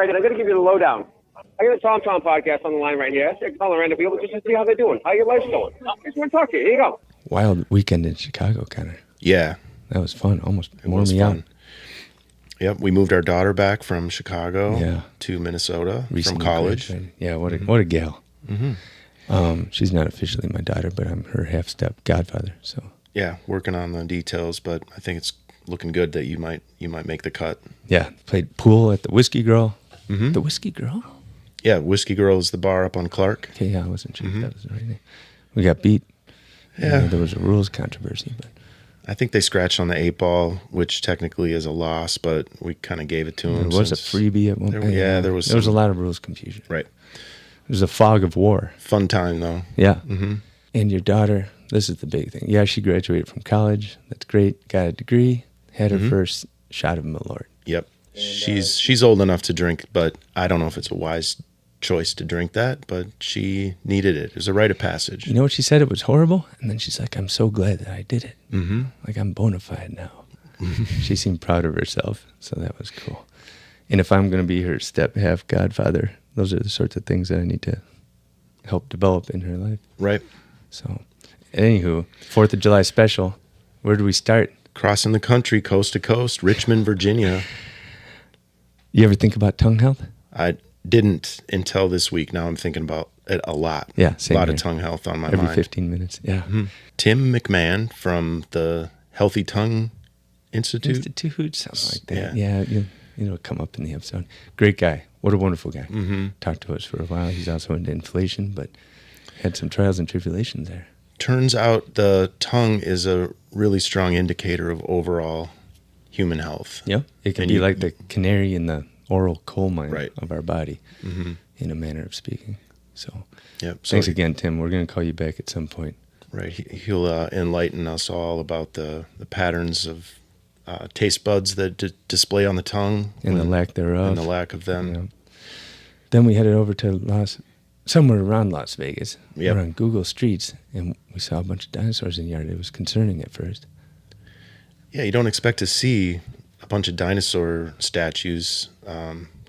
right, I'm going to give you the lowdown. I got a Tom podcast on the line right here. I said, call random people just to see how they're doing, how your life's going. I just want to talk to you. Here you go. Wild weekend in Chicago, Connor. Yeah. That was fun. Almost wore me out. Yep, we moved our daughter back from Chicago to Minnesota from college. Graduated. Yeah, what a gal. Mm-hmm. She's not officially my daughter, but I'm her half-step godfather. So yeah, working on the details, but I think it's looking good that you might make the cut. Yeah, played pool at the Whiskey Girl. Mm-hmm. The Whiskey Girl? Yeah, Whiskey Girl is the bar up on Clark. Okay, yeah, I wasn't sure if that was the right name. We got beat. Yeah. There was a rules controversy, but I think they scratched on the 8-ball, which technically is a loss, but we kind of gave it to them. There was a freebie at one point. There was a lot of rules confusion. Right. It was a fog of war. Fun time, though. Yeah. Mm-hmm. And your daughter, this is the big thing. Yeah, she graduated from college. That's great. Got a degree. Had her first shot of Malort. Yep. And, she's old enough to drink, but I don't know if it's a wise choice to drink that, but she needed it. It was a rite of passage. You know what she said? It was horrible. And then she's like, I'm so glad that I did it. Mm-hmm. Like, I'm bona fide now. She seemed proud of herself, so that was cool. And if I'm going to be her step-half godfather, those are the sorts of things that I need to help develop in her life. Right. So, anywho, 4th of July special. Where do we start? Crossing the country, coast to coast, Richmond, Virginia. You ever think about tongue health? I didn't until this week. Now I'm thinking about it a lot. Yeah, same A lot here. of tongue health on my Every mind. 15 minutes, yeah. Mm-hmm. Tim McMahon from the Healthy Tongue Institute. Something like that. Yeah, it'll come up in the episode. Great guy. What a wonderful guy. Mm-hmm. Talked to us for a while. He's also into inflation, but had some trials and tribulations there. Turns out the tongue is a really strong indicator of overall human health. Yeah, it can be like the canary in the oral coal mine of our body, in a manner of speaking. So, thanks again, Tim. We're going to call you back at some point. Right. He'll enlighten us all about the patterns of taste buds that display on the tongue. And the lack thereof. And the lack of them. Yeah. Then we headed over to somewhere around Las Vegas. Yep. We're on Google Streets, and we saw a bunch of dinosaurs in the yard. It was concerning at first. Yeah, you don't expect to see a bunch of dinosaur statues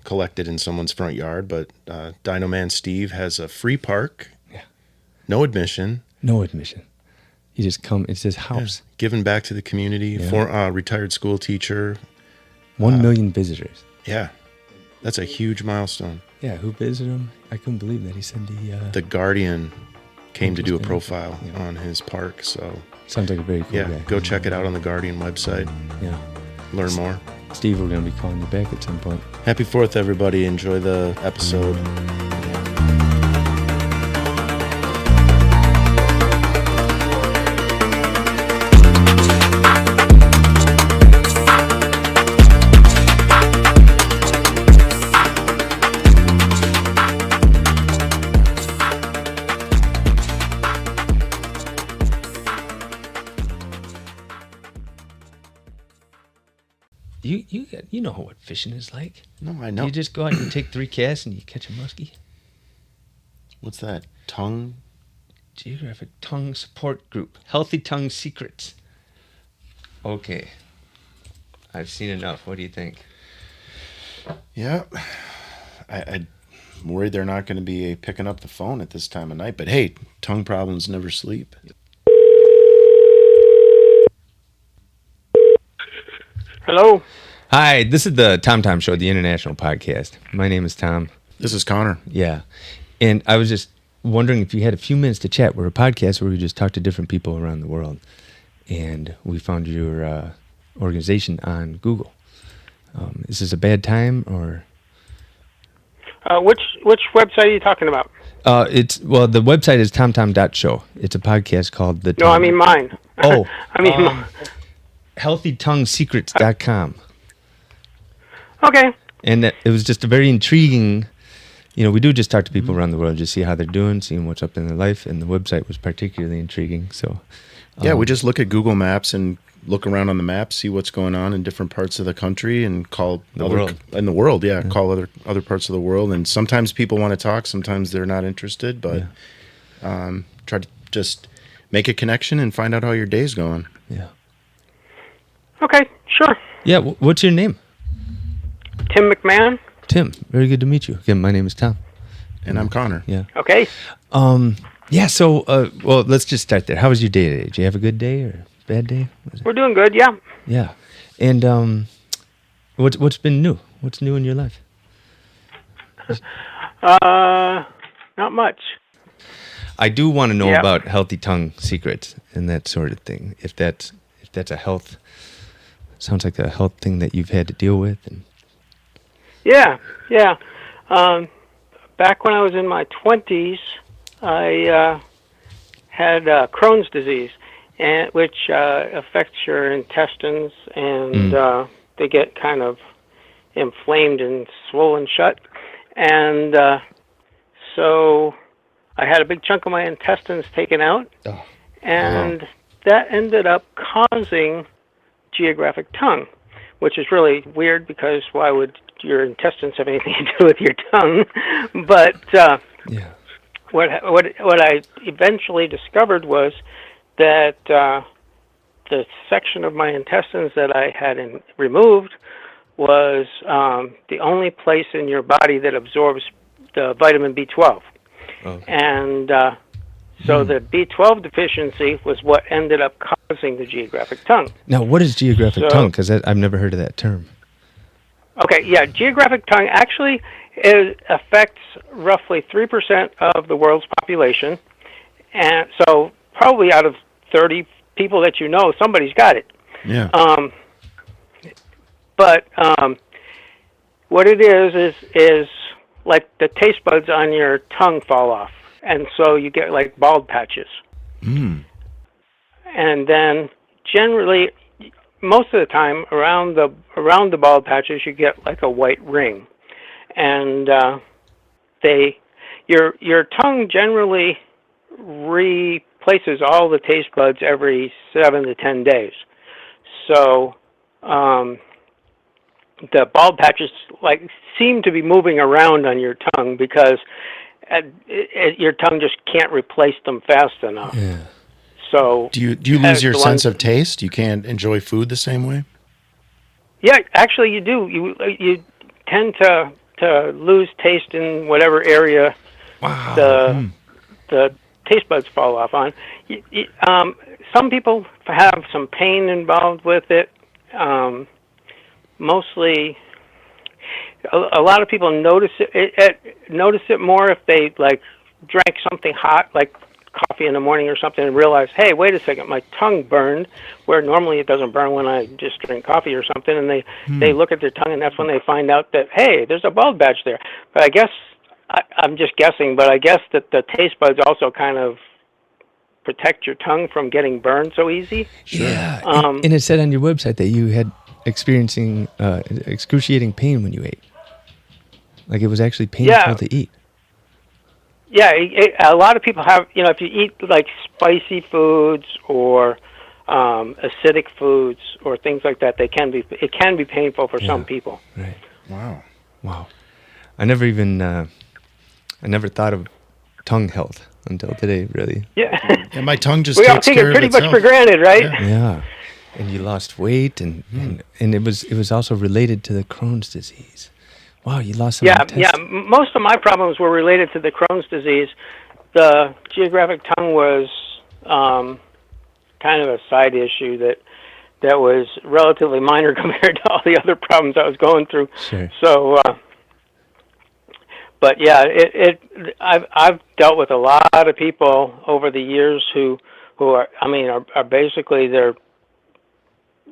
collected in someone's front yard, but DinoMan Steve has a free park. Yeah. No admission. No admission. You just come. It's his house. Yeah. Given back to the community. Yeah. Retired school teacher. 1 million visitors. Yeah. That's a huge milestone. Yeah, who visited him? I couldn't believe that. He said The Guardian came to do a profile on his park, so... Sounds like a very cool guy. Go check it out on the Guardian website. Yeah. Learn more. Steve, we're going to be calling you back at some point. Happy 4th, everybody. Enjoy the episode. You know what fishing is like. No, I know. You just go out and you take 3 casts and you catch a muskie. What's that? Tongue? Geographic Tongue Support Group. Healthy Tongue Secrets. Okay. I've seen enough. What do you think? Yeah. I'm worried they're not going to be picking up the phone at this time of night. But hey, tongue problems never sleep. Hello. Hi, this is the Tom Show, the international podcast. My name is Tom. This is Connor. Yeah. And I was just wondering if you had a few minutes to chat. We're a podcast where we just talk to different people around the world. And we found your organization on Google. Is this a bad time or? Which website are you talking about? The website is tomtom.show. It's a podcast called the. No, I mean mine. Oh, I mean healthytonguesecrets.com. Okay. And it was just a very intriguing. We do just talk to people around the world, just see how they're doing, seeing what's up in their life, and the website was particularly intriguing. So. Yeah, we just look at Google Maps and look around on the map, see what's going on in different parts of the country, and call the world. In the world, yeah, call other parts of the world. And sometimes people want to talk, sometimes they're not interested, but try to just make a connection and find out how your day's going. Yeah. Okay, sure. Yeah, what's your name? Tim McMahon. Tim. Very good to meet you. Again, my name is Tom. And I'm Connor. Yeah. Okay. Yeah. So, well, let's just start there. How was your day today? Did you have a good day or bad day? We're doing good, yeah. Yeah. And what's been new? What's new in your life? Not much. I do want to know Yeah. about healthy tongue secrets and that sort of thing. If that's a health, sounds like a health thing that you've had to deal with. And Yeah. Back when I was in my 20s, I had Crohn's disease, which affects your intestines, and they get kind of inflamed and swollen shut. And so I had a big chunk of my intestines taken out, and that ended up causing geographic tongue, which is really weird because why would your intestines have anything to do with your tongue? But yeah. what I eventually discovered was that the section of my intestines that I had removed was the only place in your body that absorbs the vitamin B12. Okay. And so the B12 deficiency was what ended up causing the geographic tongue. Now, what is geographic So- tongue? Because I've never heard of that term. Okay, yeah, geographic tongue actually affects roughly 3% of the world's population. And so probably out of 30 people that you know, somebody's got it. Yeah. But what it is like the taste buds on your tongue fall off, and so you get like bald patches. And then generally, most of the time, around the bald patches, you get like a white ring, and your tongue generally replaces all the taste buds every 7 to 10 days. So the bald patches like seem to be moving around on your tongue because your tongue just can't replace them fast enough. Yeah. So Do you lose your the sense ones- of taste? You can't enjoy food the same way? Yeah, actually, you do. You tend to lose taste in whatever area the taste buds fall off on. Some people have some pain involved with it. Mostly, a lot of people notice it more if they like drank something hot, like coffee in the morning or something, and realize, hey, wait a second, my tongue burned, where normally it doesn't burn when I just drink coffee or something, and they look at their tongue, and that's when they find out that, hey, there's a bald patch there. But I guess, I'm just guessing, but I guess that the taste buds also kind of protect your tongue from getting burned so easy. Yeah. And it said on your website that you had experiencing excruciating pain when you ate. Like it was actually painful to eat. Yeah, a lot of people have, if you eat like spicy foods or acidic foods or things like that, it can be painful for some people. Right. Wow. I never thought of tongue health until today, really. Yeah. And my tongue just We all takes take care it of pretty much itself. for granted, right? Yeah. Yeah. And you lost weight and it was also related to the Crohn's disease. Wow, you lost some Yeah. intestine. Most of my problems were related to the Crohn's disease. The geographic tongue was kind of a side issue that was relatively minor compared to all the other problems I was going through. Sure. So, but yeah, I've dealt with a lot of people over the years who are basically they're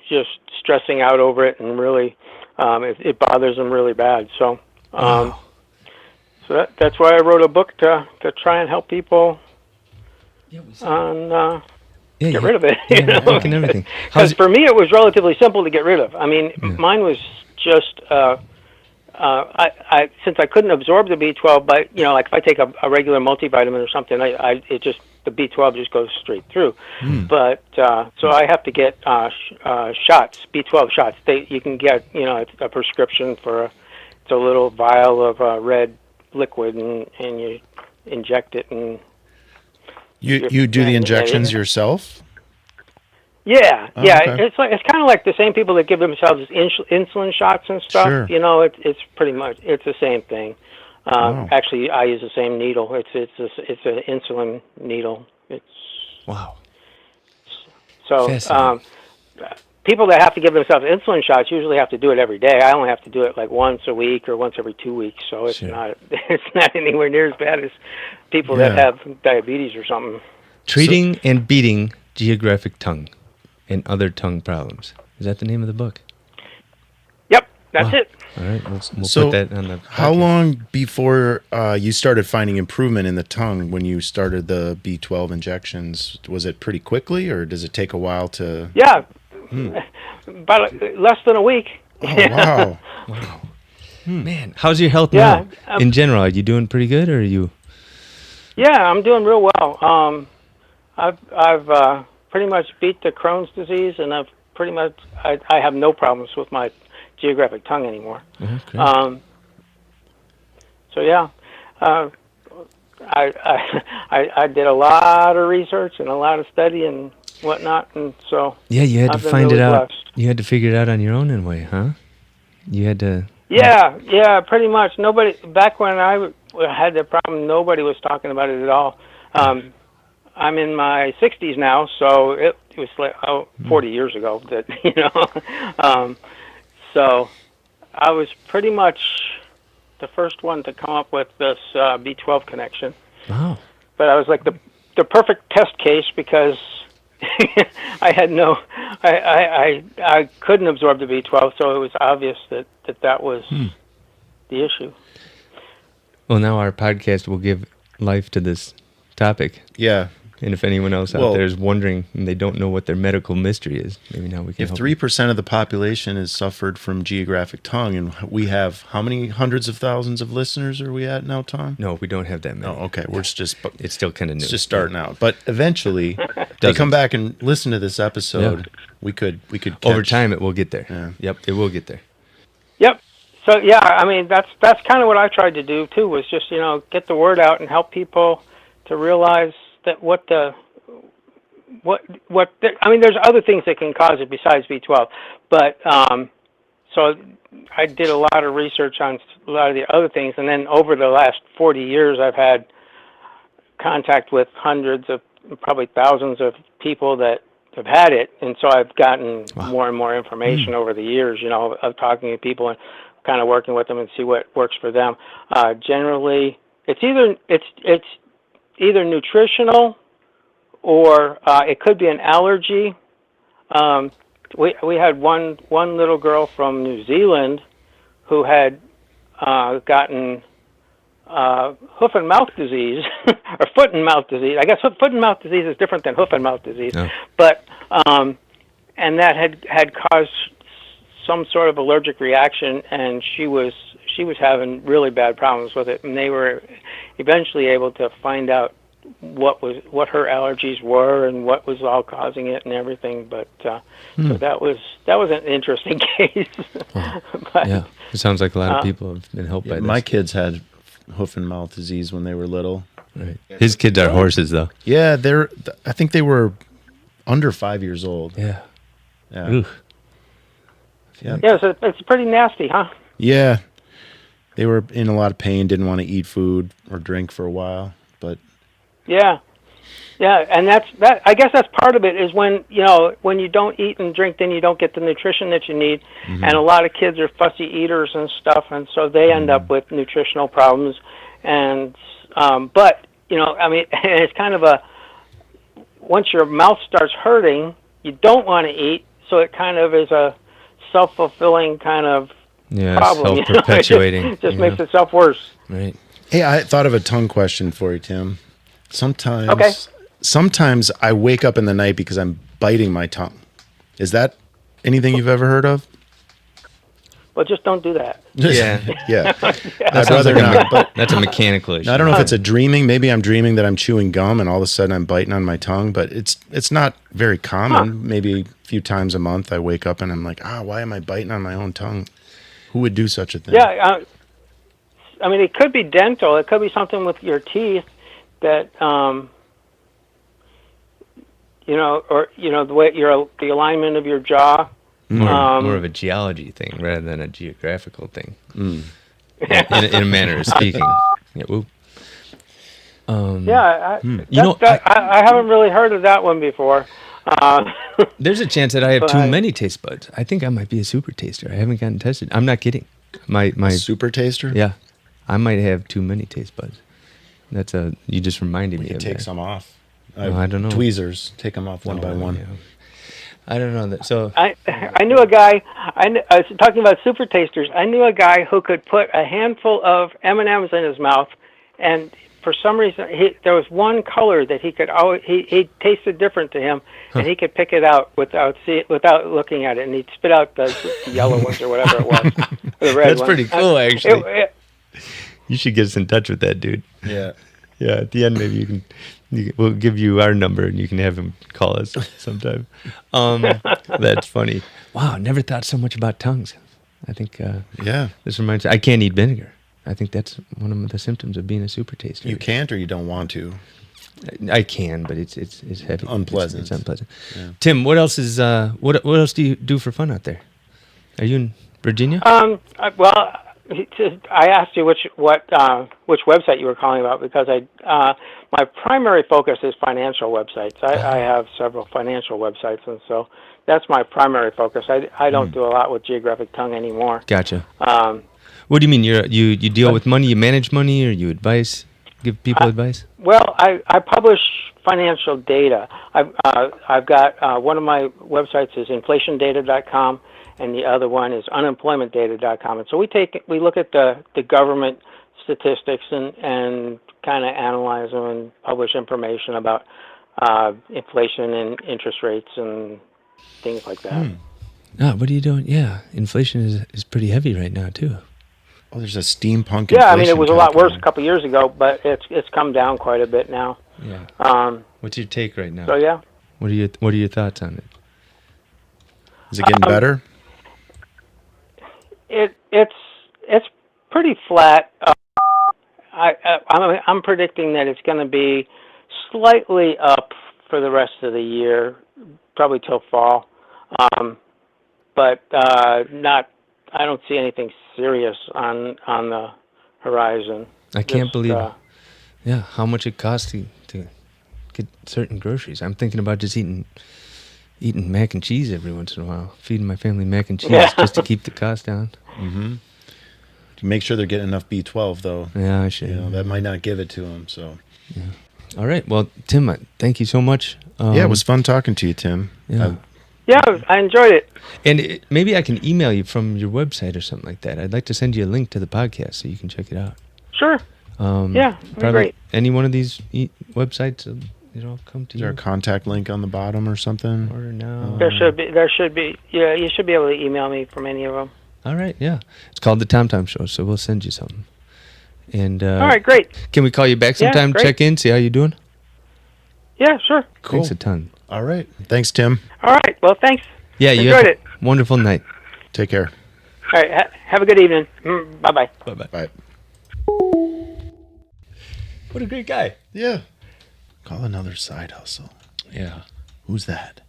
just stressing out over it, and really it bothers them really bad. So so that's why I wrote a book to try and help people on get rid of it. Yeah, and everything. Because for me, it was relatively simple to get rid of. I mean, mine was just I since I couldn't absorb the B12, but like if I take a regular multivitamin or something, the B12 just goes straight through. But so I have to get shots, B12 shots. You can get it's a prescription for it's a little vial of red liquid, and you inject it, and You do the injections yourself? Yeah, Oh, yeah. okay. It's kind of like the same people that give themselves insulin shots and stuff. Sure. You know, it's pretty much it's the same thing. Wow. Actually, I use the same needle. It's an insulin needle. It's Wow. so Fascinating. people that have to give themselves insulin shots usually have to do it every day. I only have to do it like once a week or once every 2 weeks. So it's Sure. not it's not anywhere near as bad as people Yeah. that have diabetes or something. Treating and Beating Geographic Tongue and Other Tongue Problems. Is that the name of the book? Yep, that's Wow. it. All right, we'll So, put that on the how podcast. long before you started finding improvement in the tongue when you started the B12 injections? Was it pretty quickly, or does it take a while to? Yeah, about less than a week. Oh, wow. Man, how's your health Yeah, now? In general, are you doing pretty good, or are you? Yeah, I'm doing real well. I've pretty much beat the Crohn's disease, and I've pretty much I have no problems with my geographic tongue anymore. Okay. So yeah, I did a lot of research and a lot of study and whatnot, and so Yeah, you had I've to been find it really out. blessed. You had to figure it out on your own in a way, huh? You had to. Yeah, pretty much. Nobody back when I had the problem, nobody was talking about it at all. I'm in my 60s now, so it was like 40 years ago that so I was pretty much the first one to come up with this B12 connection. Wow. But I was like the perfect test case because I had I couldn't absorb the B12, so it was obvious that was the issue. Well, now our podcast will give life to this topic. Yeah. And if anyone else out Well- there is wondering and they don't know what their medical mystery is, maybe now we can If help 3% of the population has suffered from geographic tongue, and we have how many hundreds of thousands of listeners are we at now, Tom? No, we don't have that many. Oh, okay. We're just It's still kind of new. it's just starting out, but eventually they Dozens. come back and listen to this episode. We could Over catch- time, it will get there. Yeah. Yep, it will get there. Yep. So yeah, I mean that's kind of what I tried to do too, was just get the word out and help people to realize that I mean, there's other things that can cause it besides B12, but so I did a lot of research on a lot of the other things, and then over the last 40 years, I've had contact with hundreds of, probably thousands of people that have had it, and so I've gotten more and more information over the years, of talking to people and kind of working with them and see what works for them. Generally, it's either nutritional or it could be an allergy. We had one little girl from New Zealand who had gotten hoof and mouth disease or foot and mouth disease. I guess foot and mouth disease is different than hoof and mouth disease, Oh. but and that had caused some sort of allergic reaction, and she was having really bad problems with it, and they were eventually able to find out what her allergies were and what was all causing it and everything. But so that was an interesting case. But, Yeah, it sounds like a lot of people have been helped by this. My kids had hoof and mouth disease when they were little. Right. His kids are horses, though. Yeah, I think they were under 5 years old. Yeah. Yeah. Ooh. yeah, so it's pretty nasty, huh? Yeah. They were in a lot of pain, didn't want to eat food or drink for a while, but Yeah, and that. I guess that's part of it. Is when you don't eat and drink, then you don't get the nutrition that you need. And a lot of kids are fussy eaters and stuff, and so they end up with nutritional problems. And but I mean, it's kind of once your mouth starts hurting, you don't want to eat, so it kind of is a self-fulfilling kind of problem. Self-perpetuating. It just makes itself worse. Right. hey, I thought of a tongue question for you, Tim. Sometimes I wake up in the night because I'm biting my tongue. Is that anything you've ever heard of? Well, just don't do that. Yeah. Yeah. That I'd sounds rather like not, but that's a mechanical issue. I don't know if it's a dreaming. Maybe I'm dreaming that I'm chewing gum and all of a sudden I'm biting on my tongue, but it's not very common. Maybe a few times a month I wake up and I'm like, why am I biting on my own tongue? Who would do such a thing? Yeah, I mean, it could be dental. It could be something with your teeth that, the way the alignment of your jaw. More of a geology thing rather than a geographical thing. In a manner of speaking. Yeah. Whoop. I haven't really heard of that one before. There's a chance that I have too but- many taste buds. I think I might be a super taster. I haven't gotten tested. I'm not kidding. My super taster? Yeah, I might have too many taste buds. You just reminded me You of take that. some off. I don't know. Tweezers. Take them off one by one. Yeah. I don't know that. So I knew a guy. I was talking about super tasters. I knew a guy who could put a handful of M&Ms in his mouth, and for some reason, there was one color that he could always he tasted different to him, and he could pick it out without looking at it, and he'd spit out the yellow ones or whatever it was, the red that's ones. pretty cool, actually. It, You should get us in touch with that dude. Yeah. Yeah, at the end, maybe we'll give you our number and you can have him call us sometime. That's funny. Wow, never thought so much about tongues. I think this reminds me, I can't eat vinegar. I think that's one of the symptoms of being a super taster. You can't or you don't want to? I can, but it's heavy. Unpleasant. It's unpleasant. Yeah. Tim, what else what else do you do for fun out there? Are you in Virginia? I asked you which website you were calling about because my primary focus is financial websites. I have several financial websites, and so that's my primary focus. I don't do a lot with geographic tongue anymore. Gotcha. What do you mean? You deal with money? You manage money, or you give people advice? Well, I publish financial data. I've got one of my websites is inflationdata.com. And the other one is unemploymentdata.com. And so we look at the government statistics and kind of analyze them and publish information about inflation and interest rates and things like that. What are you doing? Yeah, inflation is pretty heavy right now too. Oh, there's a steampunk. Yeah, I mean it was a lot worse calculator. a couple of years ago, but it's come down quite a bit now. Yeah. What's your take right now? So yeah. What are your thoughts on it? Is it getting better? It's pretty flat. I'm predicting that it's going to be slightly up for the rest of the year, probably till fall. But not. I don't see anything serious on the horizon. I can't believe how much it costs to get certain groceries. I'm thinking about just eating mac and cheese every once in a while, feeding my family mac and cheese just to keep the cost down. Mm-hmm. Make sure they're getting enough B12, though. Yeah, I should. That might not give it to them. So. Yeah. All right. Well, Tim, thank you so much. It was fun talking to you, Tim. Yeah. I enjoyed it. And maybe I can email you from your website or something like that. I'd like to send you a link to the podcast so you can check it out. Sure. Probably great. Any one of these websites, come to Is there a contact link on the bottom or something? Or no? There should be. Yeah, you should be able to email me from any of them. All right, yeah. It's called the Tom Show, so we'll send you something. And all right, great. Can we call you back sometime, great. check in, see how you're doing? Yeah, sure. Cool. Thanks a ton. All right. Thanks, Tim. All right. Well, thanks. Yeah, you enjoyed have it. a wonderful night. Take care. All right. Have a good evening. Bye-bye. Bye-bye. Bye. What a great guy. Yeah. Call another side hustle. Yeah. Who's that?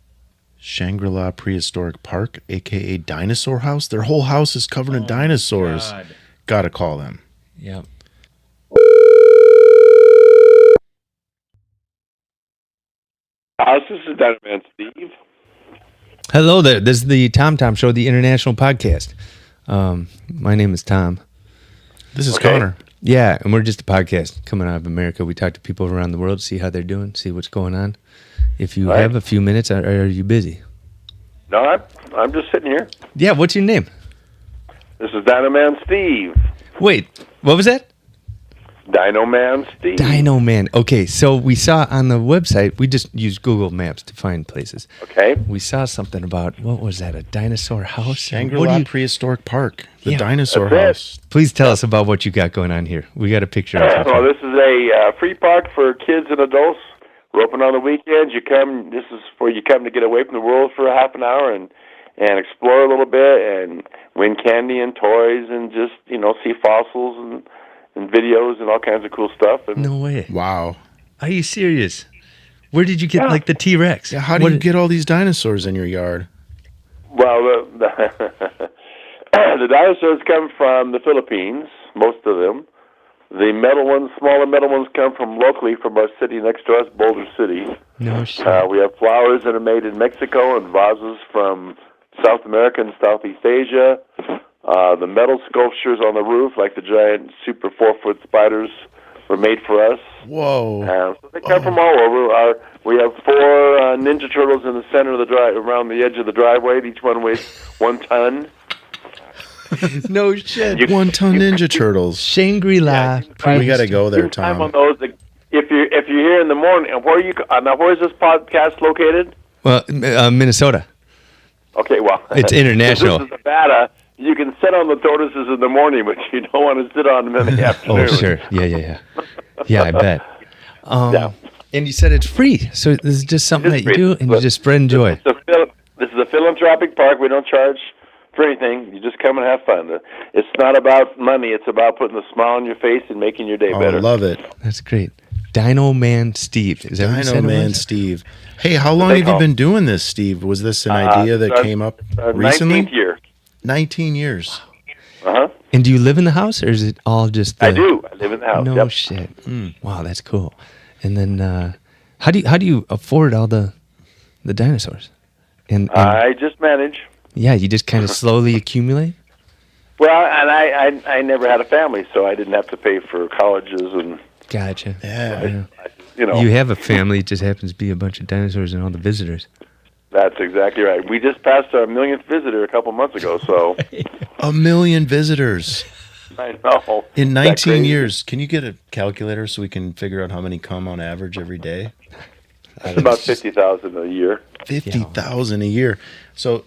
Shangri-La Prehistoric Park, a.k.a. Dinosaur House? Their whole house is covered in dinosaurs. God. Gotta call them. Yeah. This is DinoMan Steve. Hello there. This is the Tom Show, the international podcast. My name is Tom. This is Okay. Connor. Yeah, and we're just a podcast coming out of America. We talk to people around the world, see how they're doing, see what's going on. If you Right. have a few minutes, are you busy? No, I'm just sitting here. Yeah, what's your name? This is DinoMan Steve. Wait, what was that? DinoMan Steve. DinoMan. Okay, so we saw on the website, we just use Google Maps to find places. Okay. We saw something about, what was that, a dinosaur house? What Shangri-La do you- Prehistoric Park, the Yeah. dinosaur That's it. house. Please tell us about what you got going on here. We got a picture of it. Well, this is a free park for kids and adults. We're open on the weekends. This is where you come to get away from the world for a half an hour and explore a little bit and win candy and toys and just, see fossils and videos and all kinds of cool stuff. And No way. Wow. Are you serious? Where did you get like the T-Rex? Yeah, how do you get all these dinosaurs in your yard? Well, the dinosaurs come from the Philippines, most of them. The metal ones, smaller metal ones, come from locally from our city next to us, Boulder City. No shit. We have flowers that are made in Mexico and vases from South America and Southeast Asia. The metal sculptures on the roof, like the giant super 4-foot spiders, were made for us. Whoa. So they come from all over. We have 4 Ninja Turtles in the center of the drive, around the edge of the driveway. Each one weighs 1 ton. No shit. 1 ton Ninja Turtles. Shangri-La. We got to go there, Time on Tom. those. If you're here in the morning, now where is this podcast located? Well, Minnesota. Okay, well, It's international. This is Nevada. You can sit on the tortoises in the morning, but you don't want to sit on them in the afternoon. Oh, sure. Yeah. Yeah, I bet. Yeah. And you said it's free, so this is just something that you do, and you just spread joy. This is a philanthropic park. We don't charge for anything. You just come and have fun. It's not about money. It's about putting a smile on your face and making your day Oh, better. I love it. That's great. DinoMan Steve. Is that what you said it DinoMan was? Steve. Hey, how long have you been doing this, Steve? Was this an idea that came up recently? 19th year. 19 years. Uh-huh. And do you live in the house, or is it all just? I do. I live in the house. No Yep. shit. Wow, that's cool. And then, how do you afford all the dinosaurs? And I just manage. yeah, you just kind of slowly accumulate. Well, and I never had a family, so I didn't have to pay for colleges and, Gotcha. Yeah. you know. You have a family. It just happens to be a bunch of dinosaurs and all the visitors. That's exactly right. We just passed our 1,000,000th visitor a couple months ago, so 1 million visitors I know. in Is that 19 crazy? years. Can you get a calculator so we can figure out how many come on average every day? It's about 50,000 a year. 50,000 a year. So,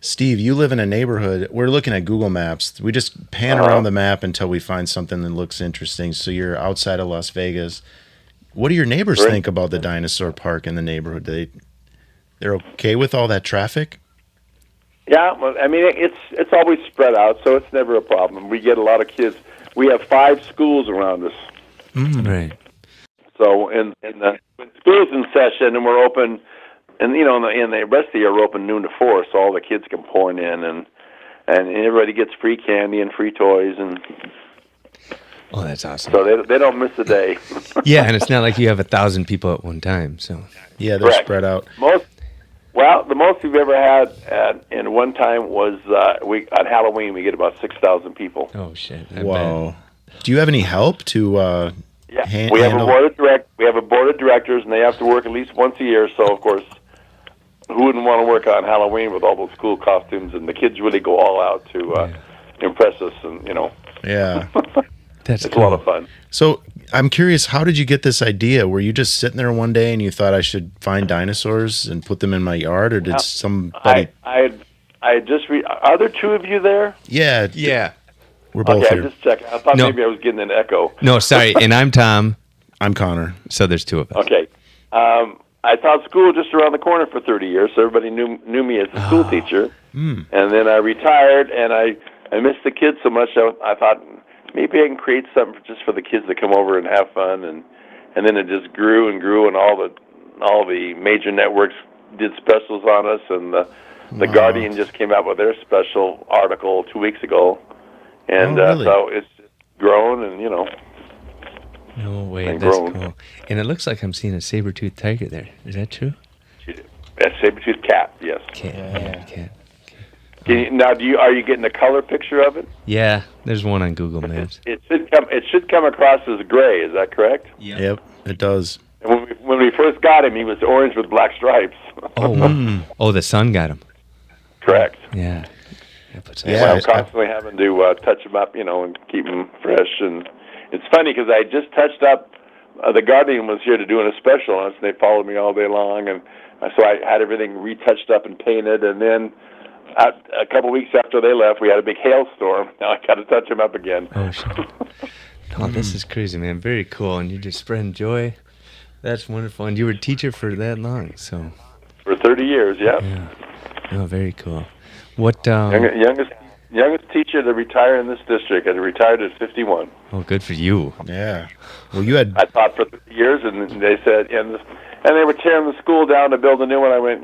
Steve, you live in a neighborhood. We're looking at Google Maps. We just pan around the map until we find something that looks interesting. So you're outside of Las Vegas. What do your neighbors Right. think about the dinosaur park in the neighborhood? They're okay with all that traffic? Yeah, well, I mean, it's always spread out, so it's never a problem. We get a lot of kids. We have 5 schools around us. Right. So when school's in session and we're open, and you know, in the rest of the year we're open noon to 4, so all the kids can pour in, and everybody gets free candy and free toys, and Oh, that's awesome. so they don't miss a day. Yeah, and it's not like you have 1,000 people at one time. So Yeah, they're Correct. spread out. The most we've ever had in one time was on Halloween. We get about 6,000 people. oh shit. I Wow. Do you have any help to Yeah, Han- we have handle- we have a board of directors, and they have to work at least once a year. So of course, who wouldn't want to work on Halloween with all those cool costumes? And the kids really go all out to impress us, and you know, Yeah. That's it's cool. a lot of fun. So I'm curious, how did you get this idea? Were you just sitting there one day and you thought I should find dinosaurs and put them in my yard, or did somebody? I just are there 2 of you there? Yeah, Yeah. we're both Okay, here. I'm just checking. I thought No. maybe I was getting an echo. No, sorry. And I'm Tom. I'm Connor. So there's 2 of us. Okay. I taught school just around the corner for 30 years, so everybody knew me as a school teacher. And then I retired, and I missed the kids so much, I thought maybe I can create something just for the kids to come over and have fun. And then it just grew and grew, and all the major networks did specials on us, and the Guardian just came out with their special article 2 weeks ago. And Oh, really? so it's grown, and you know. No way. And That's grown. cool. And it looks like I'm seeing a saber-toothed tiger there. Is that true? A saber-toothed cat, yes. Cat. Are you getting a color picture of it? Yeah, there's one on Google Maps. It should come across as gray. Is that correct? Yep, it does. And when we first got him, he was orange with black stripes. Oh, wow. Oh, the sun got him. Correct. Yeah. That puts Yeah, Well, I- I'm constantly having to touch him up, and keep him fresh. And it's funny because I just touched up. The Guardian was here to do a special on us, and they followed me all day long. And so I had everything retouched up and painted. And then a couple weeks after they left, we had a big hailstorm. Now I got to touch him up again. Oh, shit. Oh, this is crazy, man. Very cool. And you're just spreading joy. That's wonderful. And you were a teacher for that long, so. For 30 years, yeah. Oh, very cool. What, Youngest teacher to retire in this district. I retired at 51. oh, good for you. Yeah. Well, you had I taught for 30 years, and they said, and they were tearing the school down to build a new one. I went,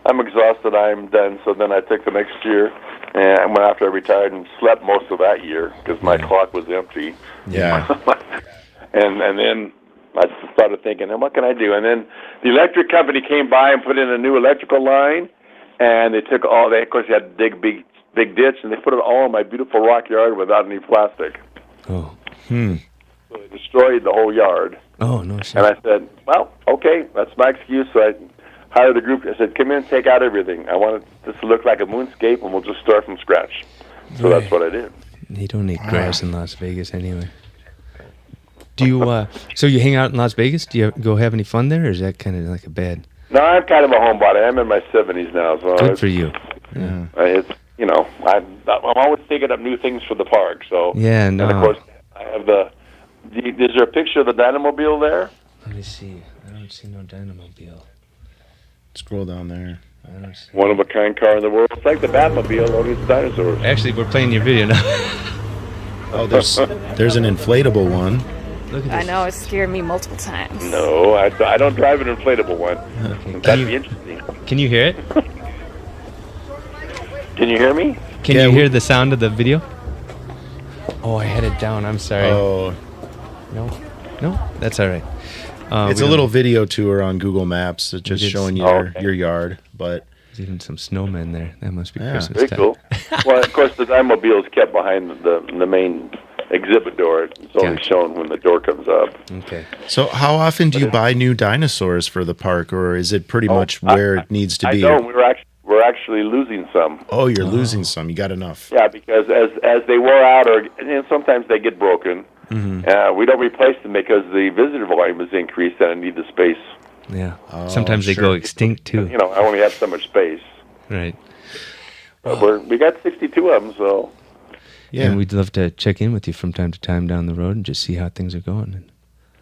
I'm exhausted. I'm done. So then I took the next year, and went after I retired and slept most of that year because my clock was empty. Yeah. and then I started thinking, what can I do? And then the electric company came by and put in a new electrical line, and they took all. Of course, they had to dig big ditch, and they put it all in my beautiful rock yard without any plastic. Oh. So they destroyed the whole yard. Oh, no shit. And I said, well, okay, that's my excuse. So I hired a group. I said, come in, take out everything. I want this to look like a moonscape, and we'll just start from scratch. So that's what I did. You don't need grass in Las Vegas anyway. Do you, so you hang out in Las Vegas? Do you go have any fun there, or is that kind of like a bad? No, I'm kind of a homebody. I'm in my 70s now. So Good for you. Yeah. It's, I'm always thinking up new things for the park. So Yeah, no. And of course, I have is there a picture of the Dynamobile there? Let me see. I don't see no Dynamobile. Scroll down there. I don't see. One of a kind car in the world. It's like the Batmobile, only it's dinosaurs. Actually, we're playing your video now. Oh, there's an inflatable one. Look at I this. know, it scared me multiple times. No, I don't drive an inflatable one. Okay. That'd be interesting. Can you hear it? Can you hear me? Can Yeah, you hear the sound of the video? Oh, I had it down. I'm sorry. Oh, No, that's all right. it's we a don't- little video tour on Google Maps, just did showing see- you okay. your yard. But There's even some snowmen there. That must be Yeah. Christmas Very time. cool. Well, of course, the Dynamobile is kept behind the main exhibit door. It's only Gotcha. shown when the door comes up. Okay. so, how often do you buy new dinosaurs for the park, or is it pretty much where it needs to be? I know we're actually losing some. Oh, you're losing some. You got enough. Yeah, because as they wear out, or sometimes they get broken. Mm-hmm. We don't replace them because the visitor volume is increased and I need the space. Yeah. Oh, Sometimes they sure. go extinct too. I only have so much space. Right. But we got 62 of them, so Yeah. And we'd love to check in with you from time to time down the road and just see how things are going.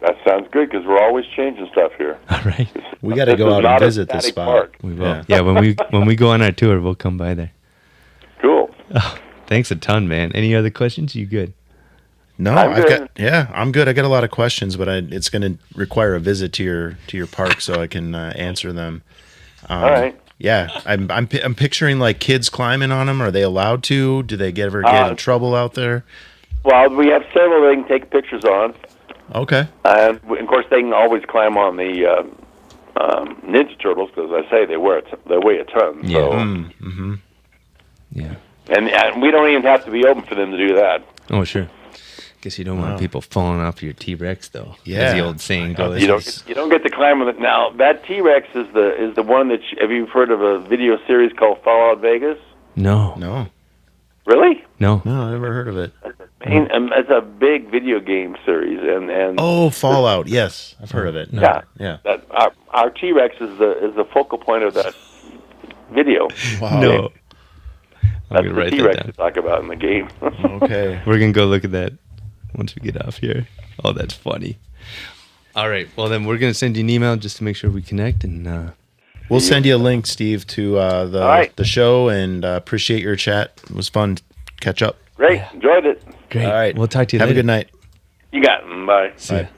that sounds good because we're always changing stuff here. All right. We got to This go is out not and a visit this static spot. park. We will. Yeah, when we go on our tour, we'll come by there. Cool. Oh, thanks a ton, man. Any other questions? You good? No, I'm good. I'm good. I got a lot of questions, but it's going to require a visit to your park so I can answer them. All right. Yeah, I'm picturing like kids climbing on them. Are they allowed to? Do they ever get in trouble out there? Well, we have several they can take pictures on, Okay. and of course they can always climb on the Ninja Turtles because I say they weigh a ton. Yeah. So, Mm-hmm. Yeah. and we don't even have to be open for them to do that. Oh, sure. Guess you don't want Wow. people falling off your T-Rex, though. Yeah. As the old saying goes. You don't get to climb on it. Now that T-Rex is the one that have you heard of a video series called Fallout Vegas? No. No, Really? No. I never heard of it. It's a big video game series, and Oh, Fallout. Yes, I've heard of it. No. yeah, Yeah. that our T-Rex is the focal point of that video. Wow. No. I'm That's going to the write that T-Rex down. to talk about in the game. Okay. We're going to go look at that once we get off here. Oh, that's funny. All right. Well, then we're going to send you an email just to make sure we connect. And We'll send you a link, Steve, to All right. the show, and appreciate your chat. It was fun to catch up. Great, enjoyed it. great. All right. We'll talk to you Have later. a good night. You got it. Bye. See ya. Bye.